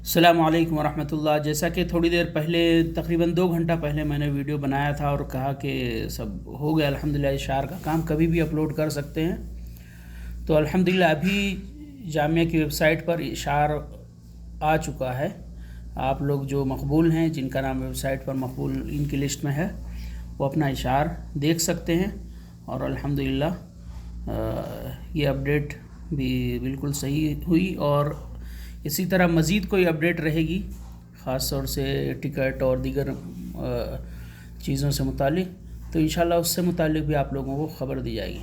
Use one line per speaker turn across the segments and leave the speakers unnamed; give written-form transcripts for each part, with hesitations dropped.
السلام علیکم ورحمۃ اللہ۔ جیسا کہ تھوڑی دیر پہلے تقریباً 2 گھنٹہ پہلے میں نے ویڈیو بنایا تھا اور کہا کہ سب ہو گیا الحمدللہ، اشعار کا کام کبھی بھی اپلوڈ کر سکتے ہیں۔ تو الحمدللہ ابھی جامعہ کی ویب سائٹ پر اشعار آ چکا ہے۔ آپ لوگ جو مقبول ہیں، جن کا نام ویب سائٹ پر مقبول ان کی لسٹ میں ہے، وہ اپنا اشعار دیکھ سکتے ہیں۔ اور الحمدللہ یہ اپڈیٹ بھی بالکل صحیح ہوئی، اور اسی طرح مزید کوئی اپڈیٹ رہے گی خاص طور سے ٹکٹ اور دیگر چیزوں سے متعلق، تو انشاءاللہ اس سے متعلق بھی آپ لوگوں کو خبر دی جائے گی۔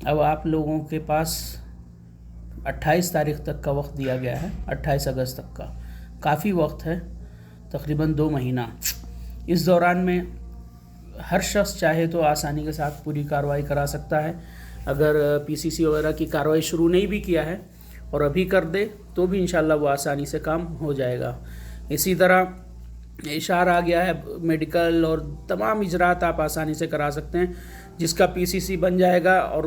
اب آپ لوگوں کے پاس 28 تاریخ تک کا وقت دیا گیا ہے، 28 اگست تک کا کافی وقت ہے، تقریباً 2 مہینہ۔ اس دوران میں ہر شخص چاہے تو آسانی کے ساتھ پوری کارروائی کرا سکتا ہے۔ اگر پی سی سی وغیرہ کی کارروائی شروع نہیں بھی کیا ہے اور ابھی کر دے تو بھی انشاءاللہ وہ آسانی سے کام ہو جائے گا۔ اسی طرح اشعار آ گیا ہے، میڈیکل اور تمام اجراءات آپ آسانی سے کرا سکتے ہیں۔ جس کا پی سی سی بن جائے گا اور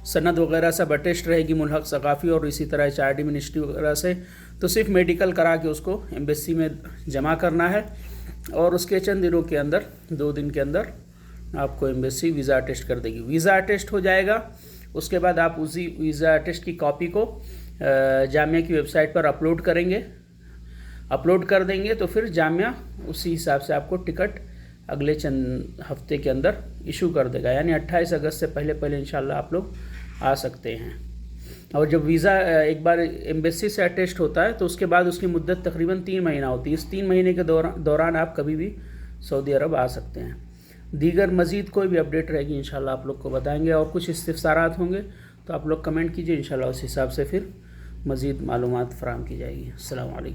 سند وغیرہ سب اٹیسٹ رہے گی ملحق ثقافی اور اسی طرح ایچ آر ڈی منسٹری وغیرہ سے، تو صرف میڈیکل کرا کے اس کو ایمبیسی میں جمع کرنا ہے، اور اس کے چند دنوں کے اندر، 2 دن کے اندر آپ کو ایمبیسی ویزا اٹیسٹ کر دے گی۔ ویزا اٹیسٹ ہو جائے گا، اس کے بعد آپ اسی ویزا اٹیسٹ کی کاپی کو جامعہ کی ویب سائٹ پر اپلوڈ کریں گے، اپلوڈ کر دیں گے، تو پھر جامعہ اسی حساب سے آپ کو ٹکٹ اگلے چند ہفتے کے اندر ایشو کر دے گا، یعنی 28 اگست سے پہلے انشاءاللہ آپ لوگ آ سکتے ہیں۔ اور جب ویزا ایک بار ایمبیسی سے اٹیسٹ ہوتا ہے تو اس کے بعد اس کی مدت تقریباً 3 مہینہ ہوتی ہے۔ اس 3 مہینے کے دوران آپ کبھی بھی سعودی عرب آ سکتے ہیں۔ دیگر مزید کوئی بھی اپڈیٹ رہے گی انشاءاللہ آپ لوگ کو بتائیں گے، اور کچھ استفسارات ہوں گے تو آپ لوگ کمنٹ کیجئے، انشاءاللہ اس حساب سے پھر مزید معلومات فراہم کی جائے گی۔ السلام علیکم۔